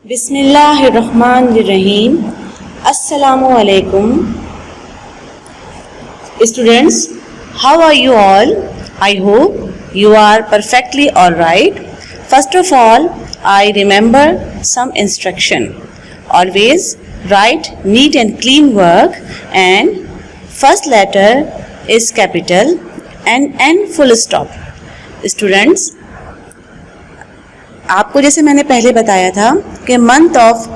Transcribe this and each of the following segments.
बिस्मिल्लाहिर्रहमानिर्रहीम। अस्सलामु अलैकुम students, how are you all? I hope you are perfectly all right. First of all, I remember some instruction. Always write neat and clean work, and first letter is capital and N full stop. Students, आपको जैसे मैंने पहले बताया था कि month of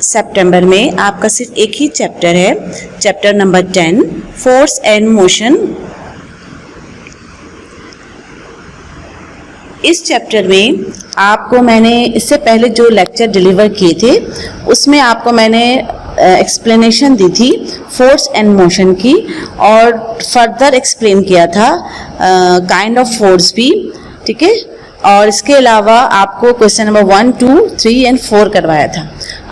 सितंबर में आपका सिर्फ एक ही चैप्टर है, chapter number 10, force and motion. इस चैप्टर में आपको मैंने इससे पहले जो लेक्चर डिलीवर किए थे उसमें आपको मैंने एक्सप्लेनेशन दी थी फोर्स एंड मोशन की, और फर्दर एक्सप्लेन किया था काइंड ऑफ फोर्स भी, ठीक है। और इसके अलावा आपको क्वेश्चन नंबर 1, 2, 3 एंड 4 करवाया था।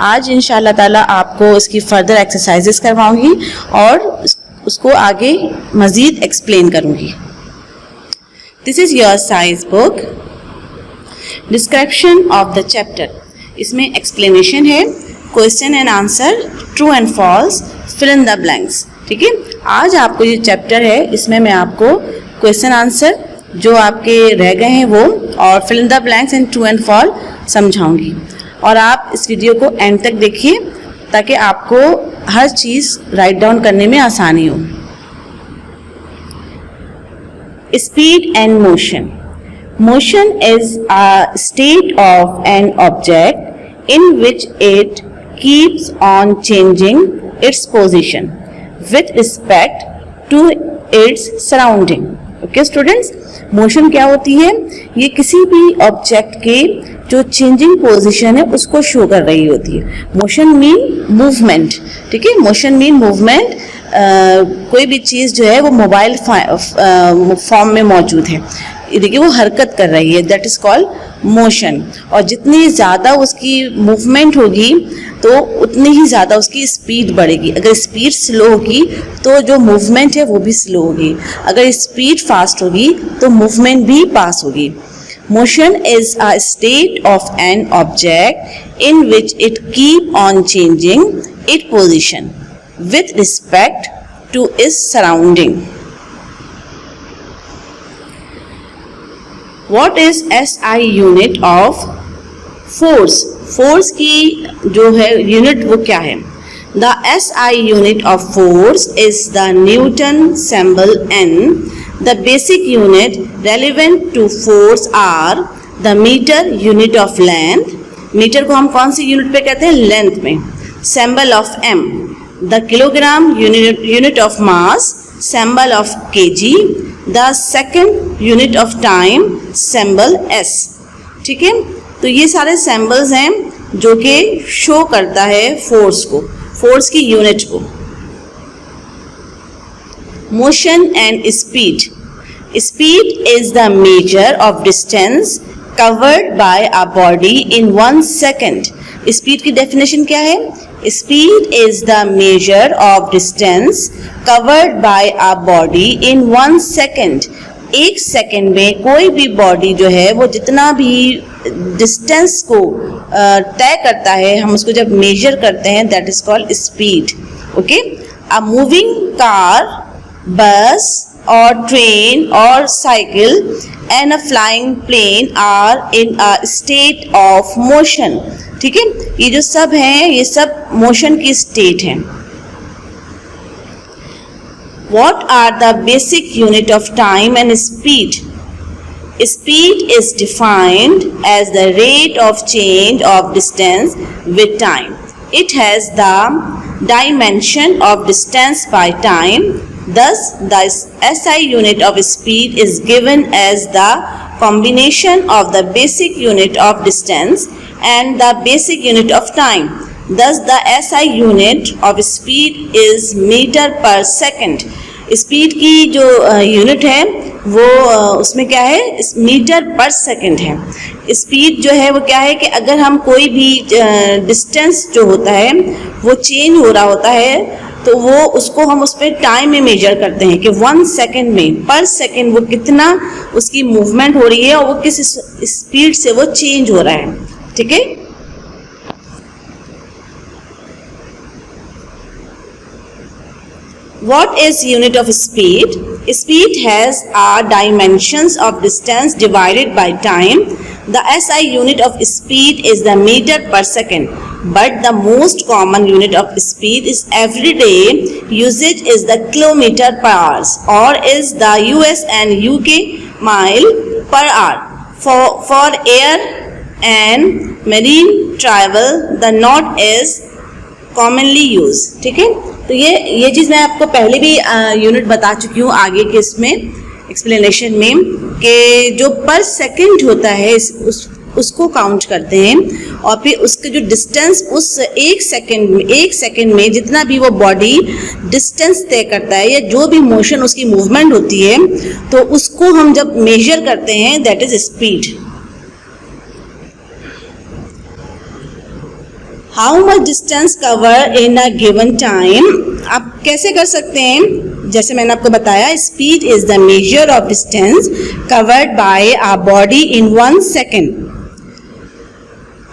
आज इंशाल्लाह ताला आपको इसकी फर्दर एक्सरसाइजेस करवाऊंगी और उसको आगे मज़ीद एक्सप्लेन करूंगी। This is your science book. Description of the chapter, इसमें एक्सप्लेनेशन है, question and answer, true and false, fill in the blanks, ठीक है। आज आपको ये चैप्टर है, इसमें मैं आपको क्वेश्चन आंसर जो आपके रह गए हैं वो, और fill in the blanks and true and false समझाऊंगी। और आप इस वीडियो को एंड तक देखिए ताकि आपको हर चीज़ राइट डाउन करने में आसानी हो। Speed and motion. Motion is a state of an object in which it keeps on changing its position with respect to its surrounding. Okay students, motion क्या होती है? ये किसी भी ऑब्जेक्ट के जो चेंजिंग पोजीशन है उसको शो कर रही होती है। मोशन मीन मूवमेंट, ठीक है। Motion mean movement. कोई भी चीज़ जो है वो मोबाइल फॉर्म में मौजूद है, देखिए वो हरकत कर रही है, दैट इज़ कॉल्ड मोशन। और जितनी ज़्यादा उसकी मूवमेंट होगी तो उतनी ही ज़्यादा उसकी स्पीड बढ़ेगी। अगर स्पीड स्लो होगी तो जो मूवमेंट है वो भी स्लो होगी, अगर स्पीड फास्ट होगी तो मूवमेंट भी पास होगी। Motion is a state of an object in which it keep on changing it position with respect to its surrounding. What is SI unit of force? Force की जो है यूनिट वो क्या है? The SI unit of force is the Newton symbol N. The basic unit relevant to force are the meter, unit of length. Metre को हम कौन सी unit पे कहते हैं? लेंथ में। symbol of M. The kilogram, unit of mass, symbol of kg. The second unit of time, symbol S, ठीक है। तो ये सारे सिंबल्स हैं जो कि शो करता है फोर्स को, फोर्स की यूनिट को। Motion and speed. Speed is the measure of distance covered by a body in 1 second. Speed की डेफिनेशन क्या है? Speed is the measure of distance covered by a body in 1 second. 1 second में कोई भी body जो है वो जितना भी डिस्टेंस को तय करता है, हम उसको जब मेजर करते हैं, that is called speed. Okay, a moving car, bus और ट्रेन और cycle and a flying plane are in a state of motion, ठीक है। ये जो सब हैं ये सब मोशन की स्टेट हैं। What are the basic unit of time and speed? Speed is defined as the rate of change of distance with time. It has the dimension of distance by time. Thus, the SI unit of speed is given as the combination of the basic unit of distance and the basic unit of time. Thus, the SI unit of speed is meter per second. Speed की जो unit है वो उसमें क्या है? Metre पर second है। Speed जो है वो क्या है कि अगर हम कोई भी डिस्टेंस जो होता है वो चेंज हो रहा होता है तो वो उसको हम उस पर टाइम में मेजर करते हैं कि 1 सेकेंड में, पर सेकेंड वो कितना उसकी मूवमेंट हो रही है और वो किस स्पीड से वो चेंज हो रहा है, ठीक है। What is unit of speed? Speed has dimensions of distance divided by time. The SI unit of speed is the meter per second, but the most common unit of speed is everyday usage is the kilometer per hour or is the US and UK mile per hour. For air and marine travel, the knot is commonly used. ठीक है, तो ये चीज़ मैं आपको पहले भी unit बता चुकी हूँ आगे के इसमें एक्सप्लेनेशन में, कि जो पर सेकंड होता है उसको काउंट करते हैं और फिर उसके जो डिस्टेंस उस एक सेकंड में जितना भी वो बॉडी डिस्टेंस तय करता है या जो भी मोशन उसकी मूवमेंट होती है तो उसको हम जब मेजर करते हैं that is speed. How much distance cover in a given time. आप कैसे कर सकते हैं? जैसे मैंने आपको बताया, speed is the measure of distance covered by a body in 1 second.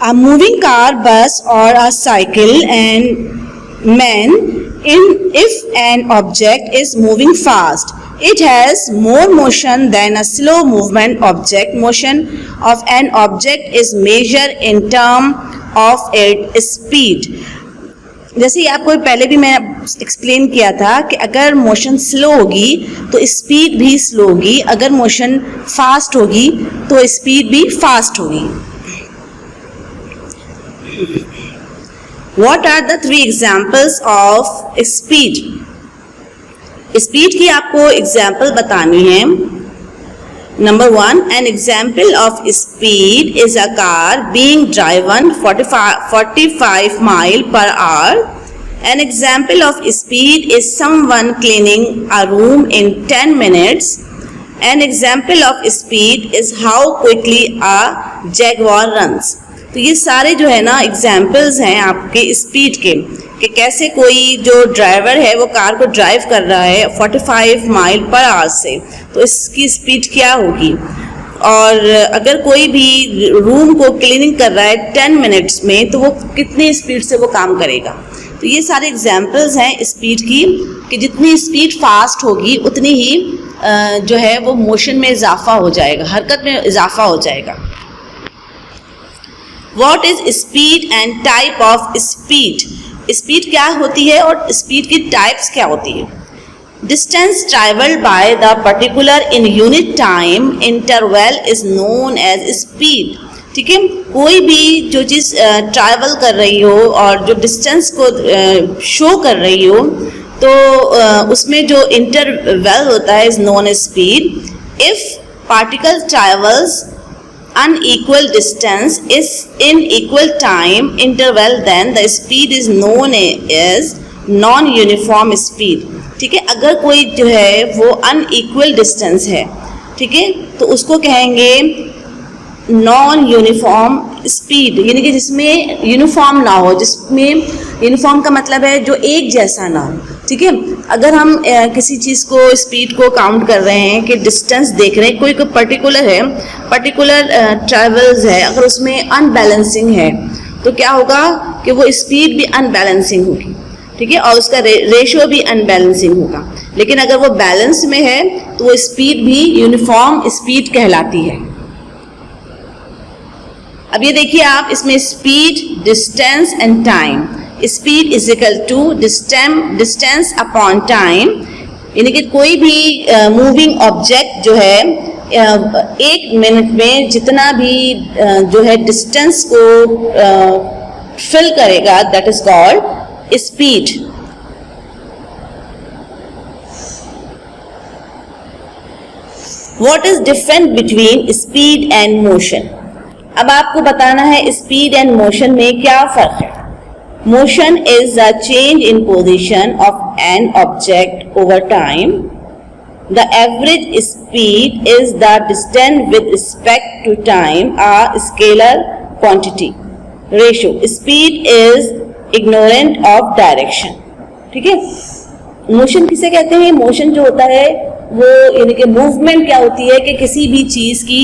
A moving car, bus or a cycle and man, if an object is moving fast, it has more motion than a slow movement object. Motion of an object is measured in terms of its speed. जैसे आपको पहले भी मैं explain किया था कि अगर motion slow होगी तो स्पीड भी स्लो होगी, अगर मोशन फास्ट होगी तो स्पीड भी फास्ट होगी. What are the 3 examples of speed? Speed की आपको एग्जाम्पल बतानी है. Number 1, an example of speed is a car being driven 45 mile per hour. An example of speed is someone cleaning a room in 10 minutes. An example of speed is how quickly a jaguar runs. तो ये सारे जो है ना examples हैं आपके speed के, कि कैसे कोई जो ड्राइवर है वो कार को ड्राइव कर रहा है 45 माइल पर आवर से, तो इसकी स्पीड क्या होगी. और अगर कोई भी रूम को क्लीनिंग कर रहा है 10 मिनट्स में तो वो कितनी स्पीड से वो काम करेगा. तो ये सारे एग्जाम्पल्स हैं स्पीड की, कि जितनी स्पीड फास्ट होगी उतनी ही जो है वो मोशन में इजाफा हो जाएगा, हरकत में इजाफा हो जाएगा. What is speed and type of speed? Speed क्या होती है और स्पीड की टाइप्स क्या होती है. Distance travelled by the particular in unit time interval is known as speed. ठीक है, कोई भी जो चीज़ ट्रैवल कर रही हो और जो डिस्टेंस को शो कर रही हो तो उसमें जो इंटरवल होता है is known as speed. If particle travels unequal distance is in equal time interval then the speed is known as non-uniform speed. ठीक है, अगर कोई जो है वो unequal distance है, ठीक है, तो उसको कहेंगे नॉन यूनिफॉर्म स्पीड, यानी कि जिसमें यूनिफॉर्म ना हो, जिसमें यूनिफॉर्म का मतलब है जो एक जैसा ना हो. ठीक है, अगर हम किसी चीज़ को स्पीड को काउंट कर रहे हैं कि डिस्टेंस देख रहे हैं, कोई पर्टिकुलर है, पर्टिकुलर ट्रैवल्स है, अगर उसमें अनबैलेंसिंग है तो क्या होगा कि वो स्पीड भी अनबैलेंसिंग होगी. ठीक है, और उसका रेशियो भी अनबैलेंसिंग होगा. लेकिन अगर वो बैलेंस में है तो वो स्पीड भी यूनिफॉर्म स्पीड कहलाती है. अब ये देखिए आप, इसमें speed, distance and time. Speed is equal to distance upon time, यानी कि कोई भी मूविंग ऑब्जेक्ट जो है 1 मिनट में जितना भी जो है डिस्टेंस को फिल करेगा that is called speed. What is difference between speed and motion. अब आपको बताना है स्पीड एंड मोशन में क्या फर्क है. Motion is the change in position of an object over time. The average speed is the distance with respect to time, a scalar quantity. Ratio, speed is ignorant of direction. ठीक है, motion किसे कहते हैं? Motion जो होता है वो यानी कि मूवमेंट क्या होती है कि किसी भी चीज़ की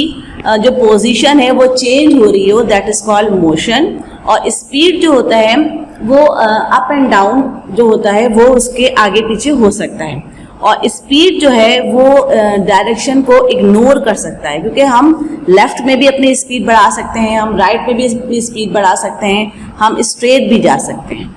जो पोजीशन है वो चेंज हो रही हो, दैट इज कॉल्ड मोशन. और स्पीड जो होता है वो अप एंड डाउन जो होता है वो उसके आगे पीछे हो सकता है, और स्पीड जो है वो डायरेक्शन को इग्नोर कर सकता है, क्योंकि हम लेफ्ट में भी अपनी स्पीड बढ़ा सकते हैं, हम राइट में भी अपनी स्पीड बढ़ा सकते हैं, हम स्ट्रेट भी जा सकते हैं।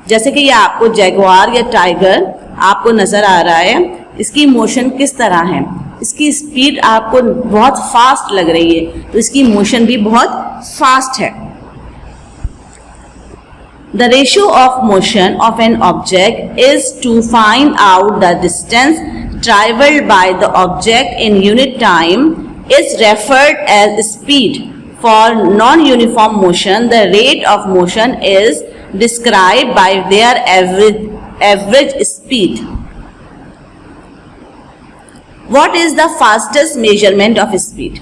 जैसे कि ये आपको जैगुआर या टाइगर आपको नज़र आ रहा है, इसकी मोशन किस तरह है, इसकी स्पीड आपको बहुत फास्ट लग रही है, तो इसकी मोशन भी बहुत फास्ट है। The ratio of motion of an object is to find out the distance traveled by the object in unit time is referred as speed. For non-uniform motion, the rate of motion is described by their average speed. What is the fastest measurement of speed?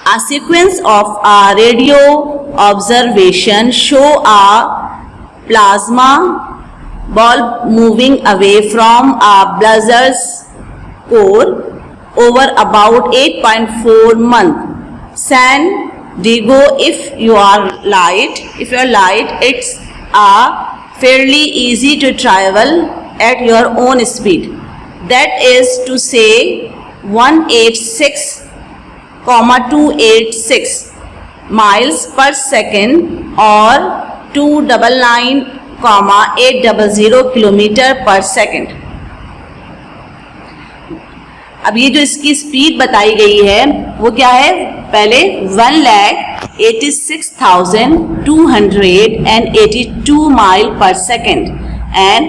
A sequence of radio observation show a plasma bulb moving away from a blazar's core over about 8.4 months. San Diego, if your light, it's fairly easy to travel at your own speed. That is to say 186,286 miles per second or 299,800 kilometer per second. अब ये जो इसकी speed बताई गई है वो क्या है, पहले 1,86,282 माइल पर सेकेंड एंड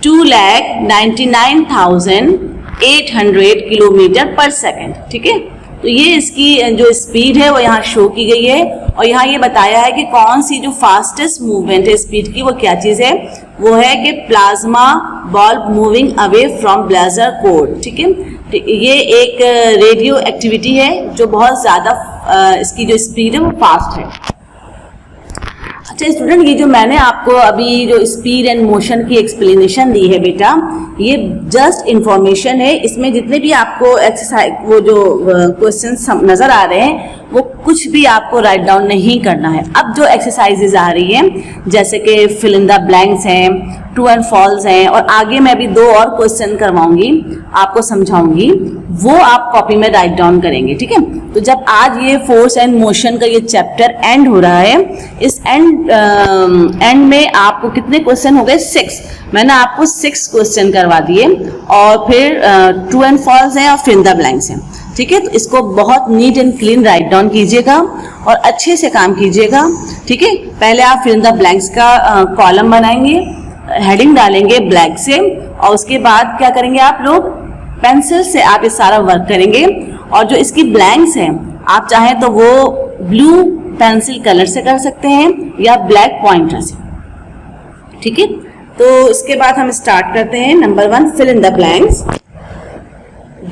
2,99,800 किलोमीटर पर सेकेंड। ठीक है, तो ये इसकी जो स्पीड है वो यहाँ शो की गई है, और यहाँ ये बताया है कि कौन सी जो फास्टेस्ट मूवमेंट है स्पीड की वो क्या चीज़ है, वो है कि plasma bulb moving away from blazer core. ठीक है, ये एक रेडियो एक्टिविटी है जो बहुत ज़्यादा इसकी जो स्पीड है वो फास्ट है। अच्छा स्टूडेंट, ये जो मैंने आपको अभी जो स्पीड एंड मोशन की एक्सप्लेनेशन दी है बेटा, ये जस्ट इंफॉर्मेशन है, इसमें जितने भी आपको एक्सरसाइज वो जो क्वेश्चंस नज़र आ रहे हैं वो कुछ भी आपको राइट डाउन नहीं करना है। अब जो एक्सरसाइजेज आ रही हैं जैसे कि फिल इन द ब्लैंक्स हैं, ट्रू एंड फॉल्स हैं, और आगे मैं अभी 2 और क्वेश्चन करवाऊंगी, आपको समझाऊंगी, वो आप कॉपी में राइट डाउन करेंगे। ठीक है, तो जब आज ये फोर्स एंड मोशन का ये चैप्टर एंड हो रहा है, इस एंड में आपको कितने क्वेश्चन हो गए, 6। मैंने आपको 6 क्वेश्चन करवा दिए, और फिर ट्रू एंड फॉल्स हैं और फिल इन द ब्लैंक्स हैं। ठीक है, तो इसको बहुत neat and clean write down कीजिएगा और अच्छे से काम कीजिएगा। ठीक है, पहले आप फिल इन द ब्लैंक्स का कॉलम बनाएंगे, हेडिंग डालेंगे ब्लैक से, और उसके बाद क्या करेंगे आप लोग, पेंसिल से आप ये सारा वर्क करेंगे, और जो इसकी ब्लैंक्स हैं आप चाहें तो वो ब्लू पेंसिल कलर से कर सकते हैं या ब्लैक पॉइंटर से। ठीक है, तो इसके बाद हम स्टार्ट करते हैं। Number 1, fill in the blanks.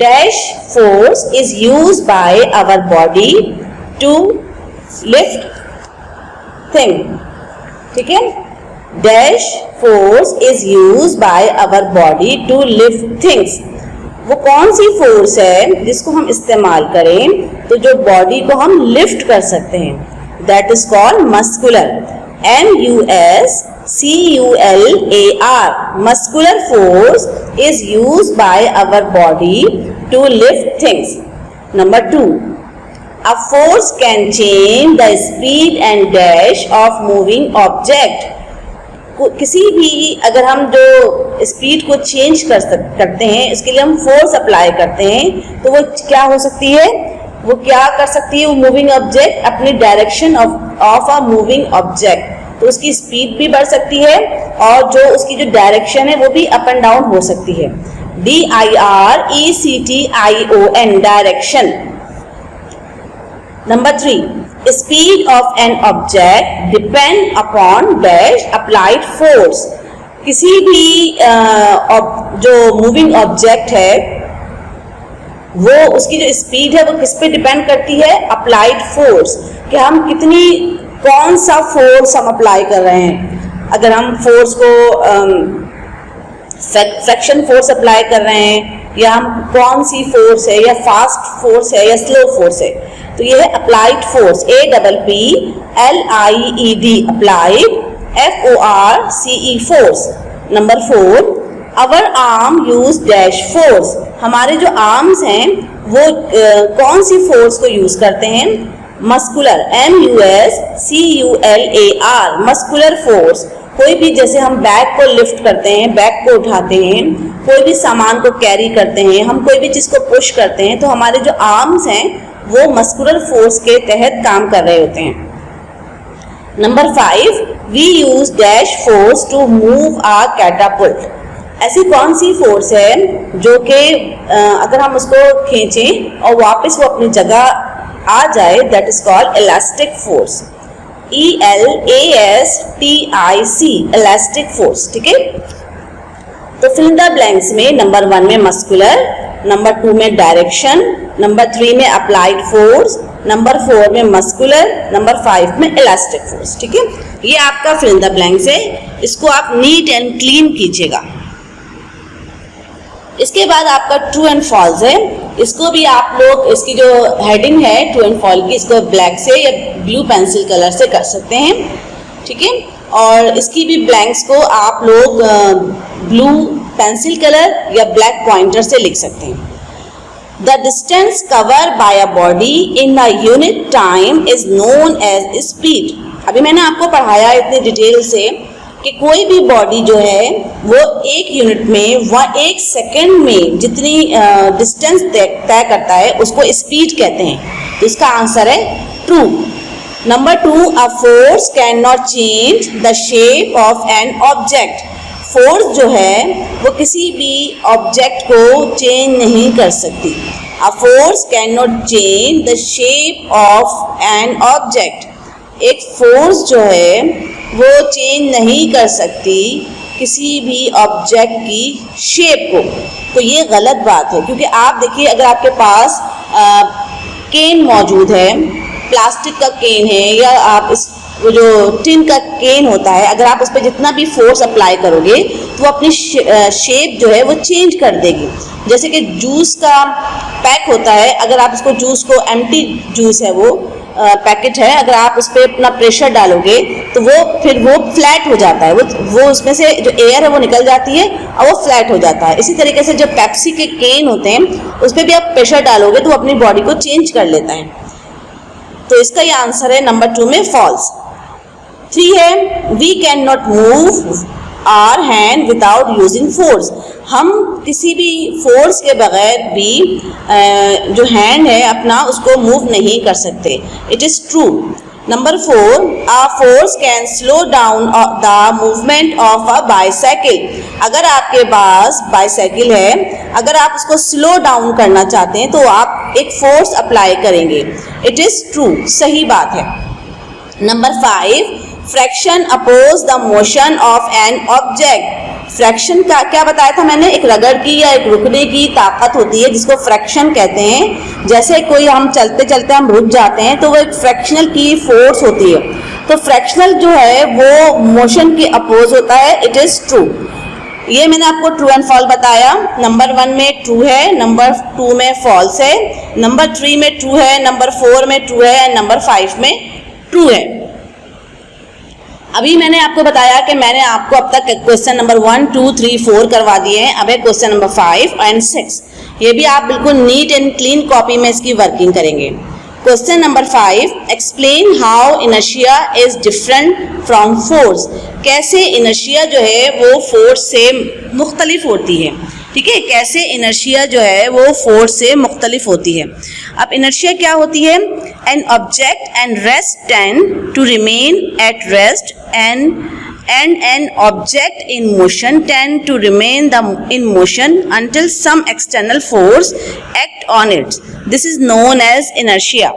Dash force is used by our body to lift thing. ठीक है, dash force is used by our body to lift things. वो कौन सी फोर्स है जिसको हम इस्तेमाल करें तो जो बॉडी को हम लिफ्ट कर सकते हैं, that is called muscular, MUSCULAR. Muscular force is used by our body to lift things. Number 2, a force can change the speed and dash of moving object. किसी भी अगर हम जो स्पीड को चेंज करते हैं, इसके लिए हम फोर्स अप्लाई करते हैं, तो वो क्या हो सकती है, वो क्या कर सकती है, वो मूविंग ऑब्जेक्ट अपनी direction of a moving object, तो उसकी स्पीड भी बढ़ सकती है और जो उसकी जो डायरेक्शन है वो भी अप एंड डाउन हो सकती है। DIRECTION, direction. Number 3, speed of an object depend upon dash applied force. किसी भी जो मूविंग ऑब्जेक्ट है वो उसकी जो स्पीड है वो किस पे डिपेंड करती है, अप्लाइड फोर्स, कि हम कौन सा फोर्स हम अप्लाई कर रहे हैं। अगर हम फोर्स को फ्रैक्शन फोर्स अप्लाई कर रहे हैं या कौन सी फोर्स है, या फास्ट फोर्स है या स्लो फोर्स है, तो ये है applied force, APPLIED applied, FORCE force. Number 4, our arm use dash force, हमारे जो आर्म्स हैं वो कौन सी फोर्स को यूज करते हैं, मस्कुलर, MUSCULAR मस्कुलर फोर्स। कोई भी, जैसे हम बैग को लिफ्ट करते हैं, बैग को उठाते हैं, कोई भी सामान को कैरी करते हैं, हम कोई भी चीज़ को पुश करते हैं, तो हमारे जो आर्म्स हैं वो मस्कुलर फोर्स के तहत काम कर रहे होते हैं। Number 5, we use dash force to move a catapult, ऐसी कौन सी फोर्स है जो कि अगर हम उसको खींचें और वापस वो अपनी जगह आ जाए, that is called elastic force, ELASTIC elastic force. ठीक है, तो फिल द ब्लैंक्स में नंबर 1 में मस्कुलर, नंबर 2 में डायरेक्शन, नंबर 3 में अप्लाइड फोर्स, नंबर 4 में मस्कुलर, नंबर 5 में इलास्टिक फोर्स। ठीक है, ये आपका फिल द ब्लैंक्स है, इसको आप नीट एंड क्लीन कीजिएगा। इसके बाद आपका ट्रू एंड फॉल्स है, इसको भी आप लोग, इसकी जो हेडिंग है ट्रू एंड फॉल्स की, इसको ब्लैक से या ब्लू पेंसिल कलर से कर सकते हैं। ठीक है, और इसकी भी ब्लैंक्स को आप लोग ब्लू पेंसिल कलर या ब्लैक पॉइंटर से लिख सकते हैं। The distance cover by a body in a unit time is known as speed. अभी मैंने आपको पढ़ाया इतनी डिटेल से कि कोई भी बॉडी जो है वो एक यूनिट में, वह 1 सेकेंड में जितनी डिस्टेंस तय करता है उसको स्पीड कहते हैं। तो इसका आंसर है true. Number 2, a force can not change the shape of an object. Force जो है वो किसी भी ऑब्जेक्ट को चेंज नहीं कर सकती। A force can not change the shape of an object. एक फोर्स जो है वो चेंज नहीं कर सकती किसी भी ऑब्जेक्ट की शेप को। तो ये गलत बात है, क्योंकि आप देखिए, अगर आपके पास केन मौजूद है, प्लास्टिक का केन है, या आप इस वो जो टिन का केन होता है, अगर आप उस पर जितना भी फोर्स अप्लाई करोगे तो वो अपनी शेप जो है वो चेंज कर देगी। जैसे कि जूस का पैक होता है, अगर आप उसको जूस को, एम्प्टी जूस है वो पैकेट है, अगर आप उस पर अपना प्रेशर डालोगे तो वो फिर वो फ्लैट हो जाता है, वो उसमें से जो एयर है वो निकल जाती है और वो फ्लैट हो जाता है। इसी तरीके से जो पेप्सी के केन होते हैं उस पर भी आप प्रेशर डालोगे तो वो अपनी बॉडी को चेंज कर लेता है। तो इसका ये आंसर है नंबर 2 में फॉल्स। 3 है, we can not move our hand without using force. हम किसी भी फोर्स के बगैर भी जो हैंड है अपना उसको मूव नहीं कर सकते। It is true. Number 4, a force can slow down the movement of a bicycle. अगर आपके पास बाईसाइकिल है, अगर आप उसको स्लो डाउन करना चाहते हैं तो आप एक फोर्स अप्लाई करेंगे। इट इज़ ट्रू, सही बात है। Number 5, fraction oppose the motion of an object. Fraction का क्या बताया था मैंने, एक रगड़ की या एक रुकने की ताकत होती है जिसको फ्रैक्शन कहते हैं। जैसे कोई हम चलते चलते हम रुक जाते हैं तो वो एक फ्रैक्शनल की फोर्स होती है। तो फ्रैक्शनल जो है वो मोशन के अपोज होता है। It is true. ये मैंने आपको ट्रू एंड फॉल्स बताया। नंबर 1 में ट्रू है, नंबर 2 में फॉल्स है, नंबर 3 में ट्रू है, नंबर 4 में ट्रू है, नंबर 5 में ट्रू है। अभी मैंने आपको बताया कि मैंने आपको अब तक क्वेश्चन नंबर 1, 2, 3, 4 करवा दिए हैं। अब है क्वेश्चन नंबर 5 एंड 6। ये भी आप बिल्कुल नीट एंड क्लीन कॉपी में इसकी वर्किंग करेंगे। Question number 5, explain how inertia is different from force. कैसे इनर्शिया जो है वो फोर्स से मुख्तलिफ होती है। ठीक है, कैसे इनर्शिया जो है वो फोर्स से मुख्तलिफ होती है। अब इनर्शिया क्या होती है, an object and rest tend to remain at rest and an object in motion tend to remain in motion until some external force act on it. This is known as inertia.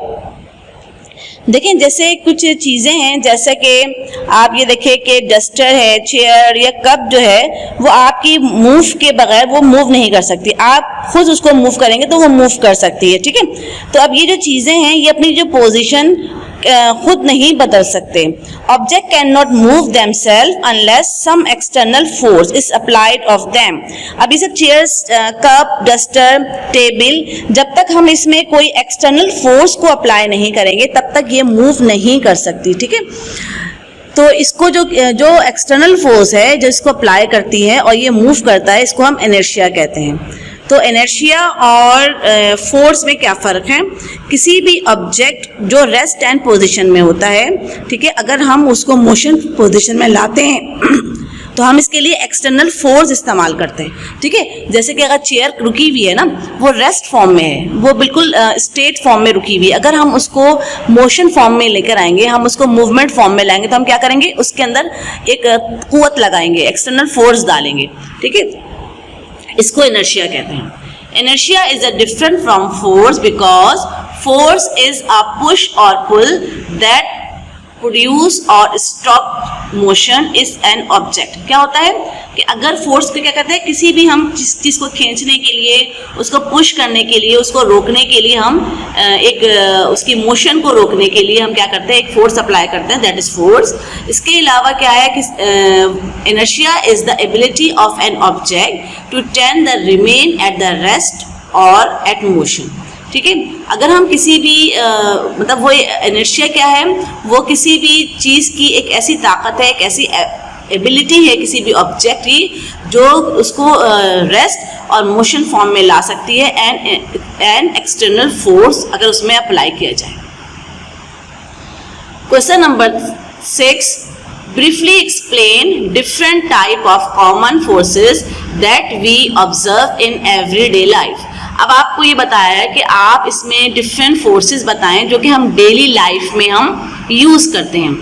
देखें, जैसे कुछ चीज़ें हैं, जैसे कि आप ये देखें कि डस्टर है, चेयर या कप जो है वो आपकी मूव के बगैर वो मूव नहीं कर सकती। आप खुद उसको मूव करेंगे तो वो मूव कर सकती है। ठीक है, तो अब ये जो चीज़ें हैं ये अपनी जो पोजीशन खुद नहीं बदल सकते। Object can not move themselves unless some external force is applied of them. अभी सब चेयर्स, कप, डस्टर, टेबल, जब तक हम इसमें कोई एक्सटर्नल फोर्स को अप्लाई नहीं करेंगे तब तक ये मूव नहीं कर सकती, ठीक है। तो इसको जो एक्सटर्नल फोर्स है जो इसको अप्लाई करती है और ये मूव करता है, इसको हम इनर्शिया कहते हैं। तो इनर्शिया और फोर्स में क्या फ़र्क है? किसी भी ऑब्जेक्ट जो रेस्ट एंड पोजीशन में होता है, ठीक है, अगर हम उसको मोशन पोजीशन में लाते हैं तो हम इसके लिए एक्सटर्नल फोर्स इस्तेमाल करते हैं, ठीक है। जैसे कि अगर चेयर रुकी हुई है ना, वो रेस्ट फॉर्म में है, वो बिल्कुल स्टेट फॉर्म में रुकी हुई है, अगर हम उसको मोशन फॉर्म में लेकर आएंगे, हम उसको मूवमेंट फॉर्म में लाएंगे, तो हम क्या करेंगे, उसके अंदर एक कुव्वत लगाएंगे, एक्सटर्नल फोर्स डालेंगे, ठीक है। इसको इनर्शिया कहते हैं। Inertia is a different from force because force is a push और पुल दैट प्रोड्यूस और stop motion is an object. क्या होता है कि अगर फोर्स को क्या कहते हैं, किसी भी हम जिस चीज़ को खींचने के लिए, उसको पुश करने के लिए, उसको रोकने के लिए, हम उसकी मोशन को रोकने के लिए हम क्या करते हैं, एक फोर्स अप्लाई करते हैं, दैट इज फोर्स। इसके अलावा क्या है कि inertia is the ability of an object to tend the remain at the rest और एट मोशन, ठीक है। अगर हम किसी भी मतलब वो इनर्शिया क्या है, वो किसी भी चीज़ की एक ऐसी ताकत है, एक ऐसी एबिलिटी है किसी भी ऑब्जेक्ट की जो उसको रेस्ट और मोशन फॉर्म में ला सकती है एंड एक्सटर्नल फोर्स अगर उसमें अप्लाई किया जाए। Question number 6, briefly explain different type of common forces that we observe in everyday life। अब आपको ये बताया है कि आप इसमें डिफरेंट फोर्सेस बताएं जो कि हम डेली लाइफ में हम यूज करते हैं।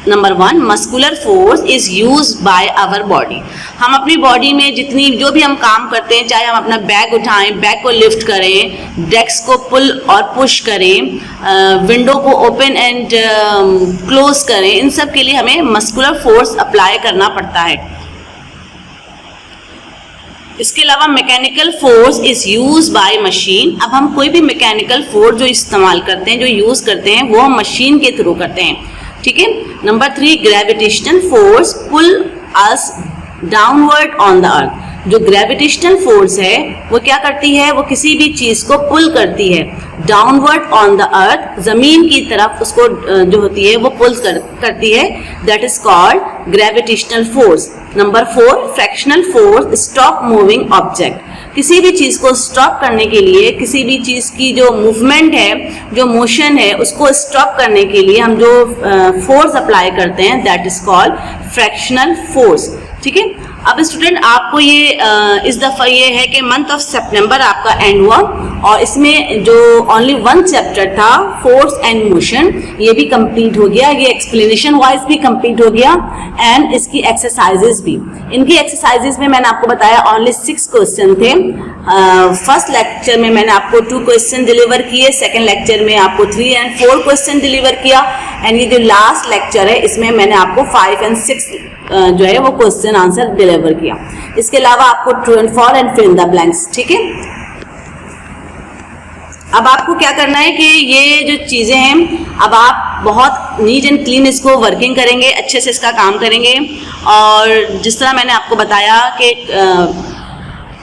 Number 1, muscular force is use by our body. हम अपनी बॉडी में जितनी जो भी हम काम करते हैं, चाहे हम अपना बैग उठाएं, बैग को लिफ्ट करें, डेस्क को पुल और पुश करें, विंडो को ओपन एंड क्लोज करें, इन सब के लिए हमें मस्कुलर फोर्स अप्लाई करना पड़ता है। इसके अलावा mechanical force is use by machine. अब हम कोई भी मैकेनिकल फोर्स जो इस्तेमाल करते हैं, जो यूज करते हैं, वो हम मशीन के थ्रू करते हैं, ठीक है। Number 3, gravitational force pull us downward on the earth. जो ग्रेविटेशनल फोर्स है वो क्या करती है, वो किसी भी चीज को पुल करती है डाउनवर्ड ऑन द अर्थ, जमीन की तरफ उसको जो होती है वो पुल करती है, that is called gravitational force. Number 4, fractional force stop moving object. किसी भी चीज को स्टॉप करने के लिए, किसी भी चीज की जो मूवमेंट है, जो मोशन है, उसको स्टॉप करने के लिए हम जो फोर्स अप्लाई करते हैं, that is called fractional force, ठीक है। अब स्टूडेंट आपको ये इस दफ़ा ये है कि मंथ ऑफ सितंबर आपका एंड हुआ और इसमें जो ओनली 1 चैप्टर था फोर्स एंड मोशन, ये भी कंप्लीट हो गया, ये एक्सप्लेनेशन वाइज भी कंप्लीट हो गया एंड इसकी एक्सरसाइजेस भी। इनकी एक्सरसाइजेस में मैंने आपको बताया ओनली 6 क्वेश्चन थे। फर्स्ट लेक्चर में मैंने आपको 2 क्वेश्चन डिलीवर किए, सेकेंड लेक्चर में आपको 3 और 4 क्वेश्चन डिलीवर किया एंड ये जो लास्ट लेक्चर है इसमें मैंने आपको 5 और 6 जो है वो क्वेश्चन आंसर डिलीवर किया। इसके अलावा आपको true and false and fill in the blanks, ठीक है। अब आपको क्या करना है कि ये जो चीज़ें हैं, अब आप बहुत नीट एंड क्लीन इसको वर्किंग करेंगे, अच्छे से इसका काम करेंगे और जिस तरह मैंने आपको बताया कि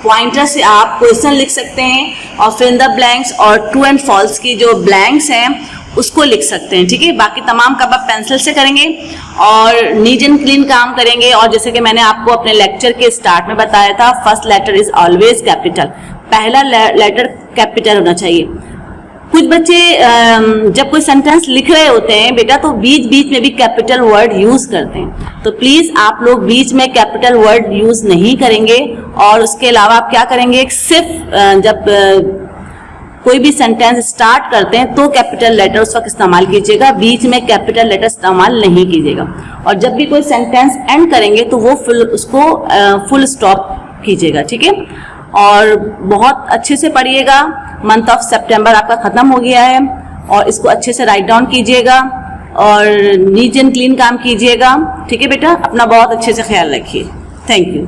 पॉइंटर से आप क्वेश्चन लिख सकते हैं और फिल इन द ब्लैंक्स और ट्रू एंड फॉल्स की जो ब्लैंक्स हैं उसको लिख सकते हैं, ठीक है। बाकी तमाम काम आप पेंसिल से करेंगे और नीट एंड क्लीन काम करेंगे। और जैसे कि मैंने आपको अपने लेक्चर के स्टार्ट में बताया था, first letter is always capital, पहला लेटर कैपिटल होना चाहिए। कुछ बच्चे जब कोई सेंटेंस लिख रहे होते हैं बेटा तो बीच बीच में भी कैपिटल वर्ड यूज करते हैं, तो प्लीज आप लोग बीच में कैपिटल वर्ड यूज नहीं करेंगे। और उसके अलावा आप क्या करेंगे, सिर्फ जब कोई भी सेंटेंस स्टार्ट करते हैं तो कैपिटल लेटर उस वक्त इस्तेमाल कीजिएगा, बीच में कैपिटल लेटर इस्तेमाल नहीं कीजिएगा। और जब भी कोई सेंटेंस एंड करेंगे तो वो उसको फुल स्टॉप कीजिएगा, ठीक है। और बहुत अच्छे से पढ़िएगा। मंथ ऑफ सितंबर आपका ख़त्म हो गया है और इसको अच्छे से राइट डाउन कीजिएगा और नीट एंड क्लीन काम कीजिएगा, ठीक है बेटा। अपना बहुत अच्छे से ख्याल रखिए। Thank you.